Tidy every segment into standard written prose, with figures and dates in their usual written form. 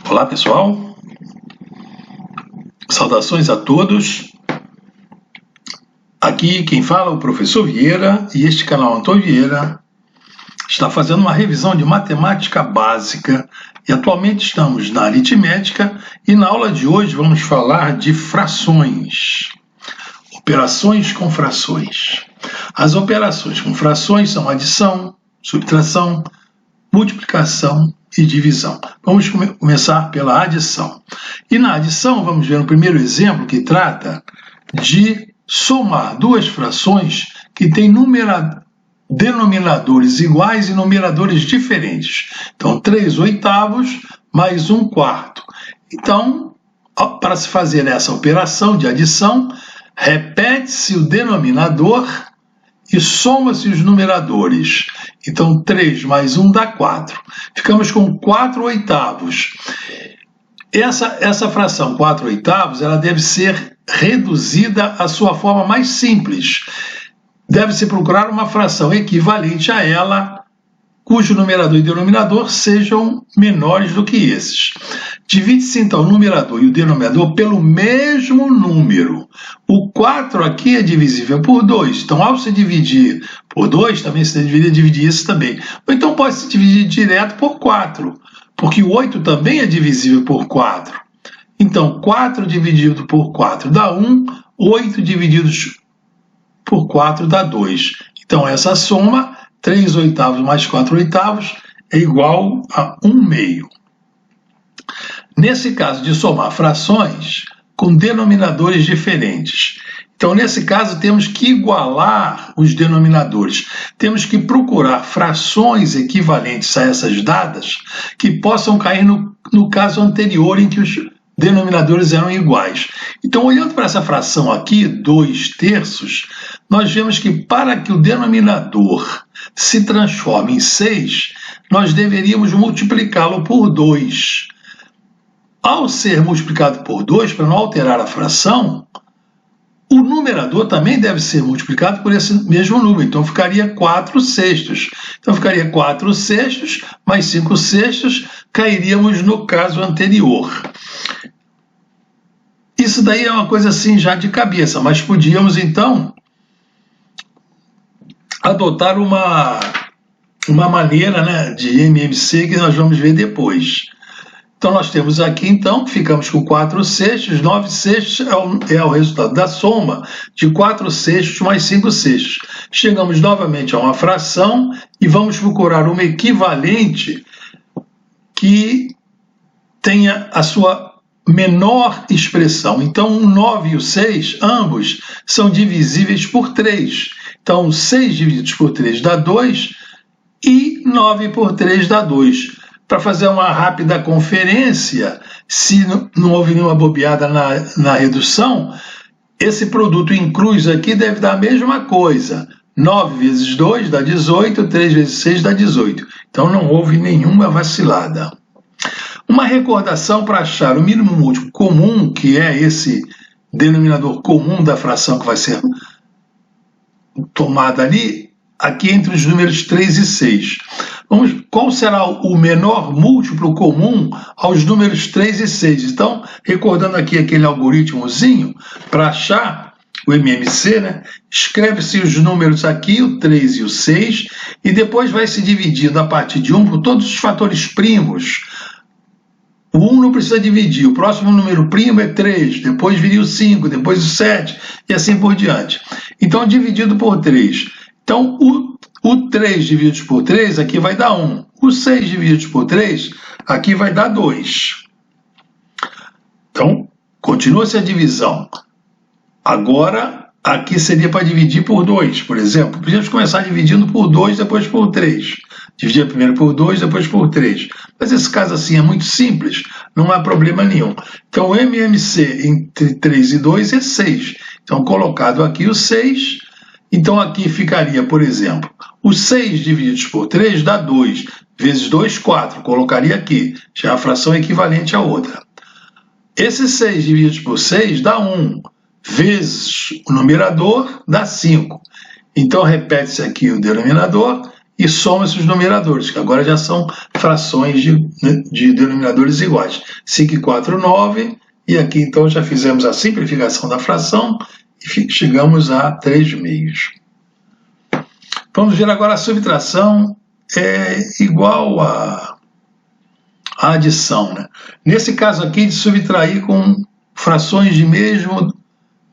Olá pessoal, saudações a todos. Aqui quem fala é o professor Vieira e este canal Antônio Vieira está fazendo uma revisão de matemática básica e atualmente estamos na aritmética e na aula de hoje vamos falar de frações, operações com frações. As operações com frações são adição, subtração, multiplicação e divisão. Vamos começar pela adição. E na adição, vamos ver no primeiro exemplo que trata de somar duas frações que têm denominadores iguais e numeradores diferentes. Então, 3/8 mais 1/4. Então, para se fazer essa operação de adição, repete-se o denominador e soma-se os numeradores. Então, 3 mais 1 dá 4. Ficamos com 4/8. Essa fração 4/8, ela deve ser reduzida à sua forma mais simples. Deve-se procurar uma fração equivalente a ela, cujo numerador e denominador sejam menores do que esses. Divide-se, então, o numerador e o denominador pelo mesmo número. O 4 aqui é divisível por 2. Então, ao se dividir por 2, também se deveria dividir isso também. Ou então pode-se dividir direto por 4, porque o 8 também é divisível por 4. Então, 4 dividido por 4 dá 1, 8 divididos por 4 dá 2. Então, essa soma, 3/8 mais 4/8, é igual a 1/2. Nesse caso de somar frações com denominadores diferentes. Então, nesse caso, temos que igualar os denominadores. Temos que procurar frações equivalentes a essas dadas que possam cair no caso anterior em que os denominadores eram iguais. Então, olhando para essa fração aqui, 2/3, nós vemos que para que o denominador se transforme em 6, nós deveríamos multiplicá-lo por 2. Ao ser multiplicado por 2, para não alterar a fração, o numerador também deve ser multiplicado por esse mesmo número. Então, ficaria 4/6. Então, ficaria 4/6 mais 5/6, cairíamos no caso anterior. Isso daí é uma coisa assim já de cabeça, mas podíamos, então, adotar uma maneira, né, de MMC que nós vamos ver depois. Então, nós temos aqui, então, ficamos com 4/6, 9/6 é o resultado da soma de 4/6 mais 5/6. Chegamos novamente a uma fração e vamos procurar uma equivalente que tenha a sua menor expressão. Então, o 9 e o 6, ambos, são divisíveis por 3. Então, 6 divididos por 3 dá 2 e 9 por 3 dá 2. Para fazer uma rápida conferência, se não houve nenhuma bobeada na redução, esse produto em cruz aqui deve dar a mesma coisa. 9 vezes 2 dá 18, 3 vezes 6 dá 18. Então não houve nenhuma vacilada. Uma recordação para achar o mínimo múltiplo comum, que é esse denominador comum da fração que vai ser tomada ali, aqui entre os números 3 e 6. Qual será o menor múltiplo comum aos números 3 e 6? Então, recordando aqui aquele algoritmozinho, para achar o MMC, né, escreve-se os números aqui, o 3 e o 6, e depois vai se dividindo a partir de 1 por todos os fatores primos. O 1 não precisa dividir, o próximo número primo é 3, depois viria o 5, depois o 7, e assim por diante. Então, dividido por 3. Então, o 3 dividido por 3 aqui vai dar 1. O 6 dividido por 3 aqui vai dar 2. Então, continua-se a divisão. Agora, aqui seria para dividir por 2, por exemplo. Podíamos começar dividindo por 2, depois por 3. Dividir primeiro por 2, depois por 3. Mas esse caso assim é muito simples, não há problema nenhum. Então, o MMC entre 3 e 2 é 6. Então, colocado aqui o 6... Então, aqui ficaria, por exemplo, o 6 divididos por 3 dá 2, vezes 2, 4. Colocaria aqui, já a fração equivalente à outra. Esse 6 divididos por 6 dá 1, vezes o numerador dá 5. Então, repete-se aqui o denominador e soma-se os numeradores, que agora já são frações de denominadores iguais. 5 e 4, 9, e aqui então já fizemos a simplificação da fração e chegamos a 3 meios. Vamos ver agora a subtração é igual a adição, né? Nesse caso aqui, de subtrair com frações de mesmo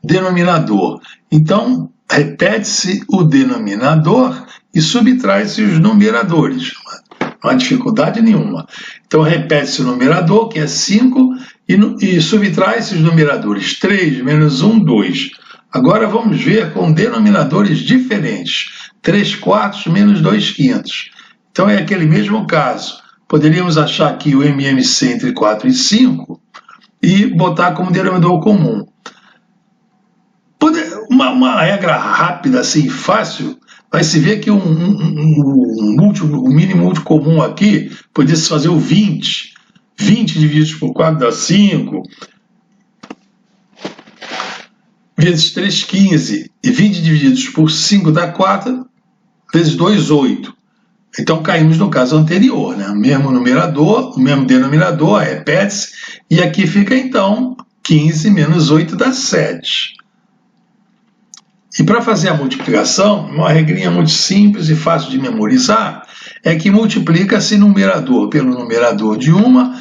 denominador. Então, repete-se o denominador e subtrai-se os numeradores. Não há dificuldade nenhuma. Então, repete-se o numerador, que é 5, e subtrai-se os numeradores 3 menos 1, 2. Agora vamos ver com denominadores diferentes. 3 quartos menos 2 quintos. Então, é aquele mesmo caso. Poderíamos achar aqui o MMC entre 4 e 5 e botar como denominador comum. Uma regra rápida, assim, fácil, vai se ver que o mínimo múltiplo comum aqui poderia-se fazer o 20. 20 divididos por 4 dá 5. Vezes 3, 15. E 20 divididos por 5 dá 4. Vezes 2, 8. Então caímos no caso anterior, né? O mesmo numerador, o mesmo denominador, repete-se. E aqui fica então 15 menos 8 dá 7. E para fazer a multiplicação, uma regrinha muito simples e fácil de memorizar, é que multiplica-se numerador pelo numerador de uma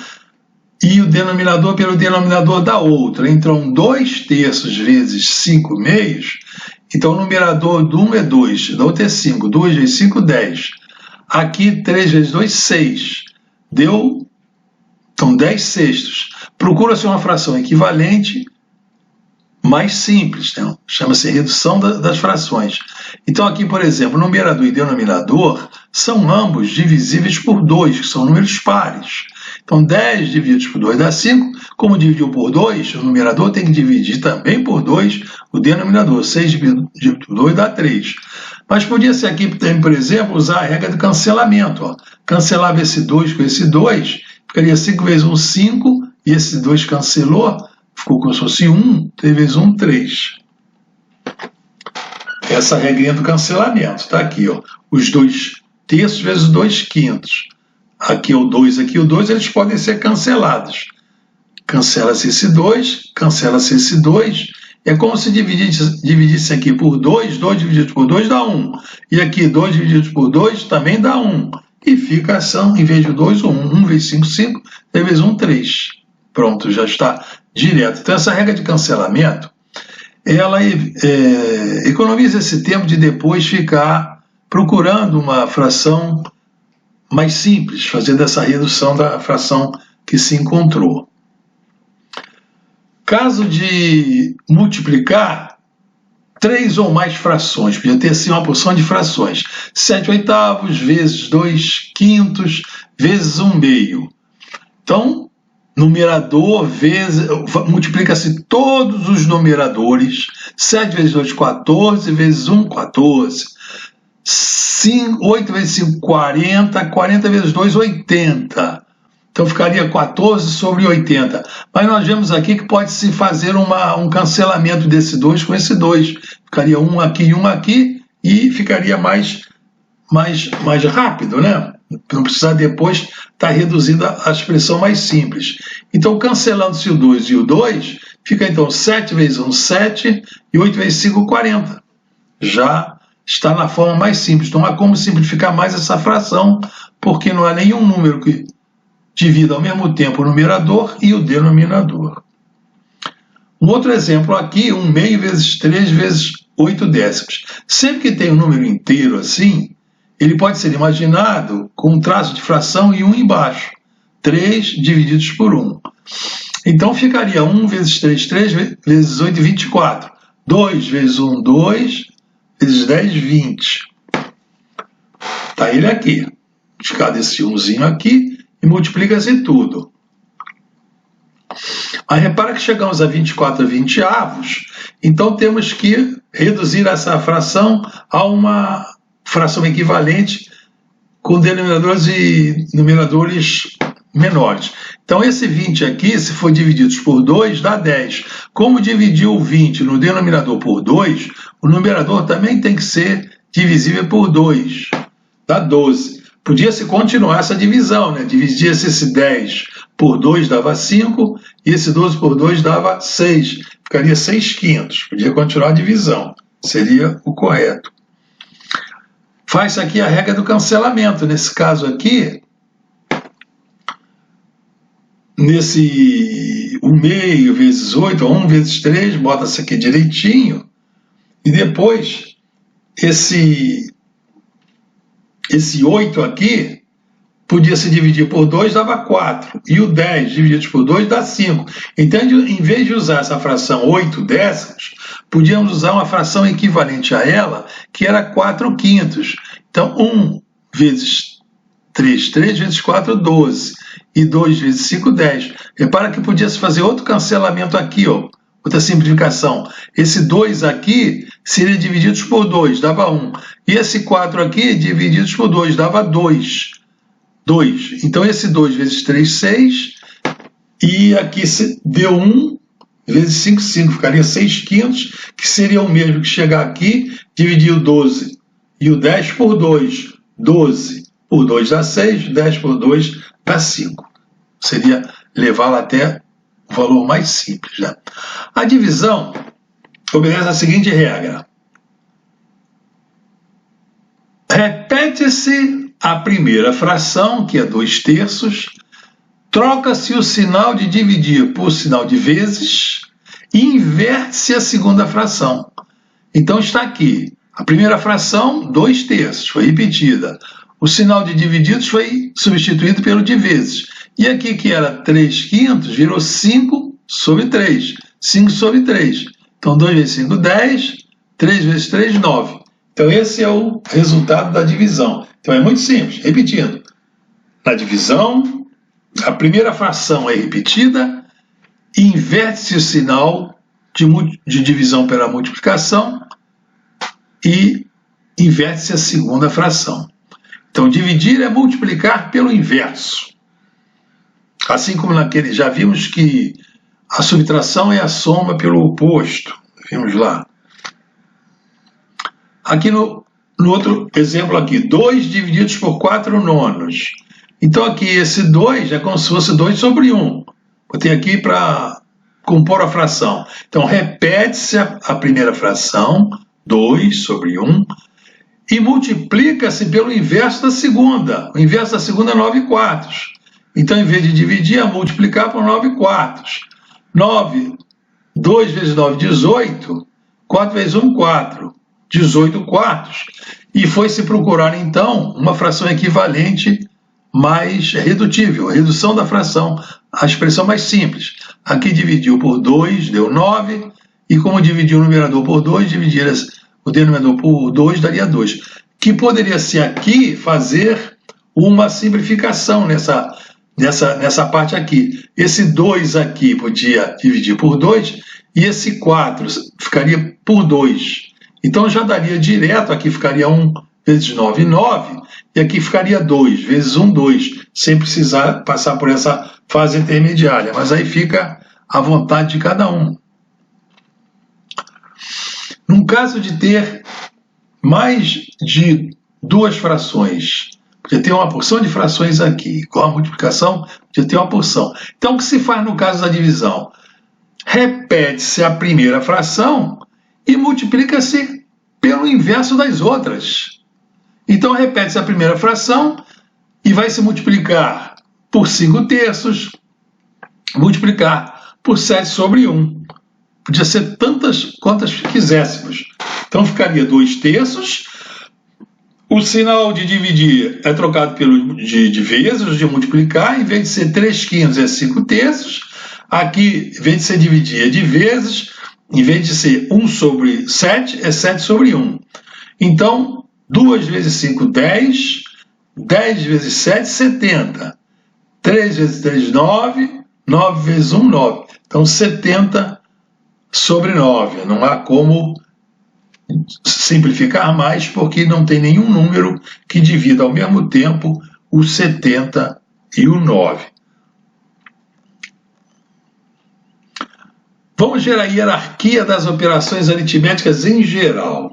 e o denominador pelo denominador da outra. Então, 2 terços vezes 5 meios, então o numerador do 1 é 2, da outra é 5, 2 vezes 5, 10. Aqui, 3 vezes 2, 6. Deu, então, 10 sextos. Procura-se uma fração equivalente mais simples, né? Chama-se redução das frações. Então aqui, por exemplo, numerador e denominador são ambos divisíveis por 2, que são números pares. Então 10 divididos por 2 dá 5, como dividiu por 2, o numerador tem que dividir também por 2 o denominador, 6 dividido por 2 dá 3. Mas podia ser aqui, por exemplo, usar a regra do cancelamento. Ó. Cancelava esse 2 com esse 2, ficaria 5 vezes 1, 5, e esse 2 cancelou, ficou como se fosse 1, 3 vezes 1, 3. Essa regrinha do cancelamento, está aqui, ó. Os 2 terços vezes 2 quintos. Aqui o 2, aqui o 2, eles podem ser cancelados. Cancela-se esse 2, cancela-se esse 2. É como se dividisse aqui por 2, 2 dividido por 2 dá 1. E aqui 2 dividido por 2 também dá 1. E fica ação, em vez de 2, 1. 1 vezes 5, 5. 3 vezes 1, 3. Pronto, já está direto. Então, essa regra de cancelamento, ela economiza esse tempo de depois ficar procurando uma fração mais simples, fazendo essa redução da fração que se encontrou. Caso de multiplicar 3 ou mais frações, podia ter assim uma porção de frações. 7 oitavos vezes 2 quintos vezes 1 meio. Então, numerador vezes, multiplica-se todos os numeradores, 7 vezes 2, 14, vezes 1, 14, 8 vezes 5, 40, 40 vezes 2, 80. Então ficaria 14 sobre 80. Mas nós vemos aqui que pode-se fazer um cancelamento desse 2 com esse 2. Ficaria um aqui e um aqui, e ficaria mais rápido, né? Não precisar depois estar reduzida a expressão mais simples. Então, cancelando-se o 2 e o 2, fica então 7 vezes 1, 7, e 8 vezes 5, 40. Já está na forma mais simples. Não há como simplificar mais essa fração, porque não há nenhum número que divida ao mesmo tempo o numerador e o denominador. Um outro exemplo aqui, 1 meio vezes 3 vezes 8 décimos. Sempre que tem um número inteiro assim, ele pode ser imaginado com um traço de fração e 1 embaixo. 3 divididos por 1. Então ficaria 1 vezes 3, 3 vezes 8, 24. 2 vezes 1, 2, vezes 10, 20. Está ele aqui. Descarta esse 1zinho aqui e multiplica-se tudo. Mas repara que chegamos a 24 20avos, então temos que reduzir essa fração a uma fração equivalente com denominadores e numeradores menores. Então esse 20 aqui, se for dividido por 2, dá 10. Como dividiu o 20 no denominador por 2, o numerador também tem que ser divisível por 2. dá 12. Podia-se continuar essa divisão, né? Dividia-se esse 10 por 2 dava 5, e esse 12 por 2 dava 6. Ficaria 6/5. Podia continuar a divisão. Seria o correto. Faz aqui a regra do cancelamento. Nesse caso aqui, nesse 1/2 vezes 8, ou 1 vezes 3, bota-se aqui direitinho, e depois esse 8 aqui podia se dividir por 2, dava 4, e o 10 dividido por 2 dá 5. Então, em vez de usar essa fração 8/10, podíamos usar uma fração equivalente a ela, que era 4/5. Então, 1 vezes 3, 3 vezes 4, 12. E 2 vezes 5, 10. Repara que podia-se fazer outro cancelamento aqui, ó, outra simplificação. Esse 2 aqui seria dividido por 2, dava 1. E esse 4 aqui, divididos por 2, dava 2. 2. Então, esse 2 vezes 3, 6. E aqui deu 1 vezes 5, 5. Ficaria 6/5, que seria o mesmo que chegar aqui, dividir o 12 e o 10 por 2. 12 por 2 dá 6, 10 por 2 dá 5. Seria levá-la até o valor mais simples, né? A divisão obedece à seguinte regra. Repete-se a primeira fração, que é 2/3, troca-se o sinal de dividir por sinal de vezes e inverte-se a segunda fração. Então está aqui, a primeira fração, 2/3, foi repetida. O sinal de divididos foi substituído pelo de vezes. E aqui, que era 3/5, virou 5/3. 5/3. Então, 2 vezes 5, 10. 3 vezes 3, 9. Então, esse é o resultado da divisão. Então, é muito simples. Repetindo. Na divisão, a primeira fração é repetida, inverte-se o sinal de divisão pela multiplicação e inverte-se a segunda fração. Então, dividir é multiplicar pelo inverso. Assim como naquele, já vimos que a subtração é a soma pelo oposto. Vimos lá. Aqui no outro exemplo aqui, 2 divididos por 4/9. Então aqui esse 2 é como se fosse 2 sobre 1. Botei aqui para compor a fração. Então repete-se a primeira fração, 2 sobre 1, e multiplica-se pelo inverso da segunda. O inverso da segunda é 9/4. Então, em vez de dividir, é multiplicar por 9/4. 2 vezes 9, 18. 4 vezes 1, 4. 18/4. E foi-se procurar, então, uma fração equivalente mais redutível, a redução da fração, a expressão mais simples. Aqui dividiu por 2, deu 9, e como dividiu o numerador por 2, dividir o denominador por 2 daria 2. Que poderia ser aqui fazer uma simplificação nessa parte aqui. Esse 2 aqui podia dividir por 2, e esse 4 ficaria por 2. Então já daria direto, aqui ficaria 1 vezes 9, 9, e aqui ficaria 2 vezes 1, 2, sem precisar passar por essa fase intermediária, mas aí fica à vontade de cada um. Num caso de ter mais de 2 frações, podia ter uma porção de frações aqui, igual a multiplicação, podia ter uma porção. Então, o que se faz no caso da divisão? Repete-se a primeira fração e multiplica-se pelo inverso das outras. Então, repete-se a primeira fração e vai se multiplicar por 5/3, multiplicar por 7 sobre 1. Podia ser tantas quantas quiséssemos. Então, ficaria 2/3. O sinal de dividir é trocado pelo de vezes, de multiplicar. Em vez de ser 3/5, é 5/3. Aqui, em vez de ser dividir, é de vezes. Em vez de ser 1 sobre 7, é 7 sobre 1. Então, 2 vezes 5, 10. 10 vezes 7, 70. 3 vezes 3, 9. 9 vezes 1, 9. Então, 70 sobre 9. Não há como simplificar mais, porque não tem nenhum número que divida ao mesmo tempo o 70 e o 9. Vamos ver a hierarquia das operações aritméticas em geral.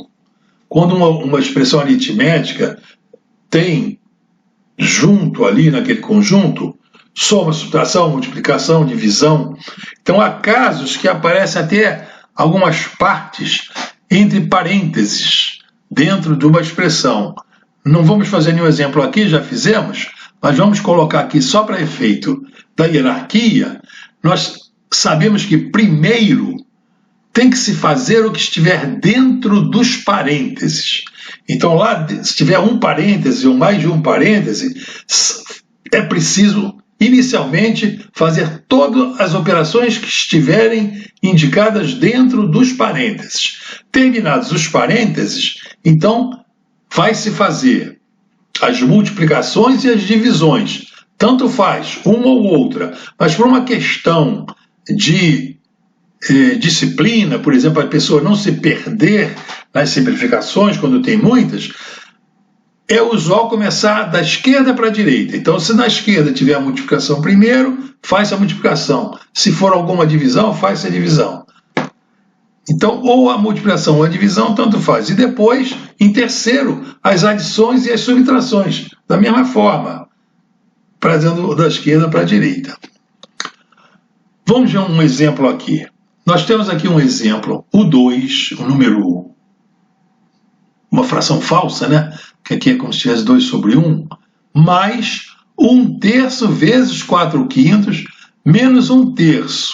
Quando uma expressão aritmética tem junto ali naquele conjunto soma, subtração, multiplicação, divisão. Então há casos que aparecem até algumas partes entre parênteses dentro de uma expressão. Não vamos fazer nenhum exemplo aqui, já fizemos, mas vamos colocar aqui só para efeito da hierarquia. Nós sabemos que primeiro tem que se fazer o que estiver dentro dos parênteses. Então lá, se tiver um parêntese ou mais de um parêntese, é preciso inicialmente fazer todas as operações que estiverem indicadas dentro dos parênteses. Terminados os parênteses, então vai-se fazer as multiplicações e as divisões. Tanto faz uma ou outra, mas por uma questão de disciplina, por exemplo, a pessoa não se perder nas simplificações quando tem muitas, é usual começar da esquerda para a direita. Então, se na esquerda tiver a multiplicação primeiro, faz a multiplicação. Se for alguma divisão, faz a divisão. Então, ou a multiplicação ou a divisão, tanto faz. E depois, em terceiro, as adições e as subtrações, da mesma forma, trazendo da esquerda para a direita. Vamos ver um exemplo aqui. Nós temos aqui um exemplo, o 2, o número, uma fração falsa, né? Que aqui é como se tivesse 2 sobre 1, mais 1/3 vezes 4/5 menos 1/3.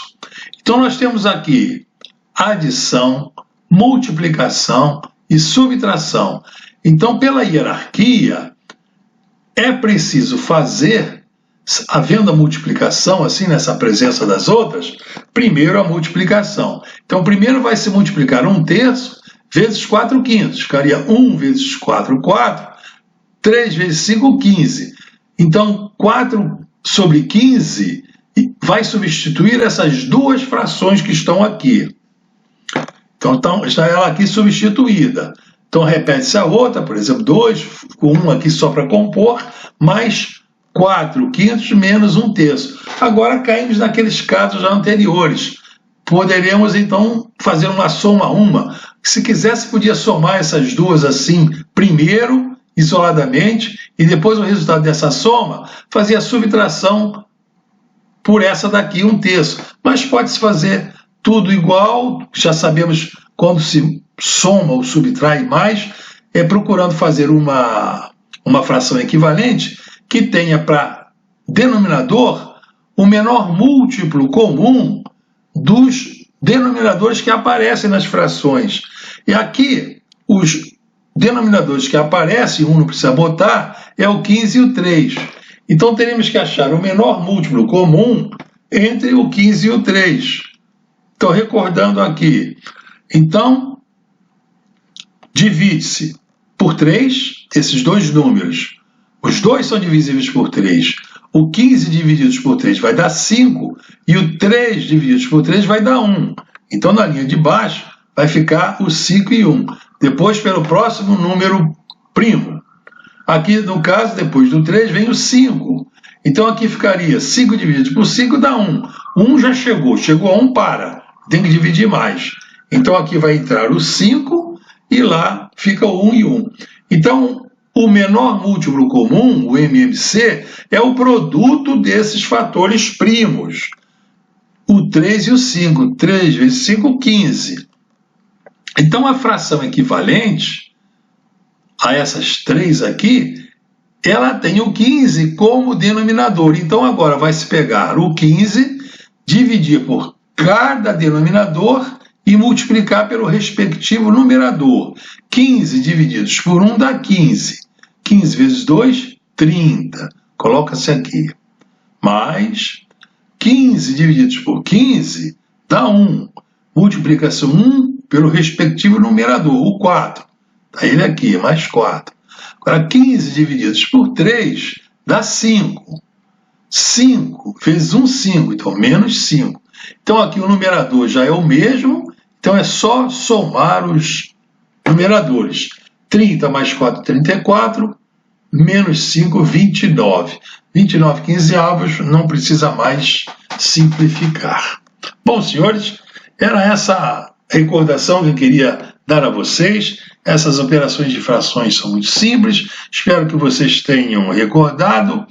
Então nós temos aqui adição, multiplicação e subtração. Então, pela hierarquia, é preciso fazer, havendo a multiplicação, assim, nessa presença das outras, primeiro a multiplicação. Então, primeiro vai se multiplicar 1/3 vezes 4/5. Ficaria 1 vezes 4, 4. 3 vezes 5, 15. Então, 4 sobre 15 vai substituir essas duas frações que estão aqui. Então está ela aqui substituída. Então, repete-se a outra, por exemplo, 2, com 1 aqui só para compor, mais 4/5 menos 1/3. Agora caímos naqueles casos já anteriores. Poderemos, então, fazer uma soma uma. Se quisesse, podia somar essas duas assim, primeiro, isoladamente, e depois o resultado dessa soma, fazia a subtração por essa daqui, 1/3. Mas pode-se fazer tudo igual, já sabemos quando se soma ou subtrai mais, procurando fazer uma fração equivalente que tenha para denominador o menor múltiplo comum dos denominadores que aparecem nas frações. E aqui, os denominadores que aparecem, um não precisa botar, é o 15 e o 3. Então, teremos que achar o menor múltiplo comum entre o 15 e o 3. Então, recordando aqui, então, divide-se por 3, esses dois números. Os dois são divisíveis por 3. O 15 divididos por 3 vai dar 5, e o 3 divididos por 3 vai dar 1. Então, na linha de baixo, vai ficar o 5 e 1. Depois, pelo próximo número primo. Aqui, no caso, depois do 3, vem o 5. Então, aqui ficaria 5 dividido por 5 dá 1. 1 já chegou a 1 para. Tem que dividir mais. Então, aqui vai entrar o 5 e lá fica o 1 e 1. Então, o menor múltiplo comum, o MMC, é o produto desses fatores primos. O 3 e o 5. 3 vezes 5, 15. Então, a fração equivalente a essas três aqui, ela tem o 15 como denominador. Então, agora vai se pegar o 15, dividir por cada denominador e multiplicar pelo respectivo numerador. 15 divididos por 1 dá 15. 15 vezes 2, 30. Coloca-se aqui. Mais 15 divididos por 15 dá 1. Multiplica-se 1 pelo respectivo numerador, o 4. Está ele aqui, mais 4. Agora, 15 divididos por 3 dá 5. 5 vezes 1, 5. Então, menos 5. Então, aqui o numerador já é o mesmo. Então, é só somar os numeradores. 30 mais 4, 34. Menos 5, 29. 29 quinzeavos, não precisa mais simplificar. Bom, senhores, era essa recordação que eu queria dar a vocês. Essas operações de frações são muito simples, espero que vocês tenham recordado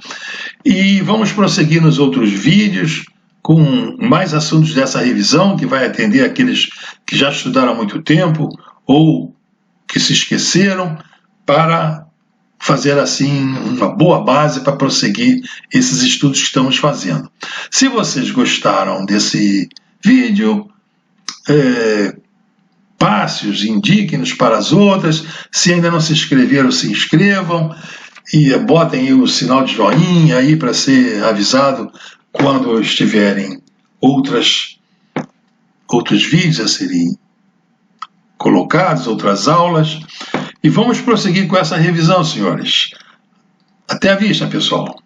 e vamos prosseguir nos outros vídeos com mais assuntos dessa revisão, que vai atender aqueles que já estudaram há muito tempo ou que se esqueceram, para fazer assim uma boa base para prosseguir esses estudos que estamos fazendo. Se vocês gostaram desse vídeo, passe-os, indiquem-nos para as outras. Se ainda não se inscreveram, se inscrevam e botem aí o sinal de joinha aí para ser avisado quando estiverem outros vídeos a serem colocados, outras aulas. E vamos prosseguir com essa revisão, senhores. Até a vista, pessoal.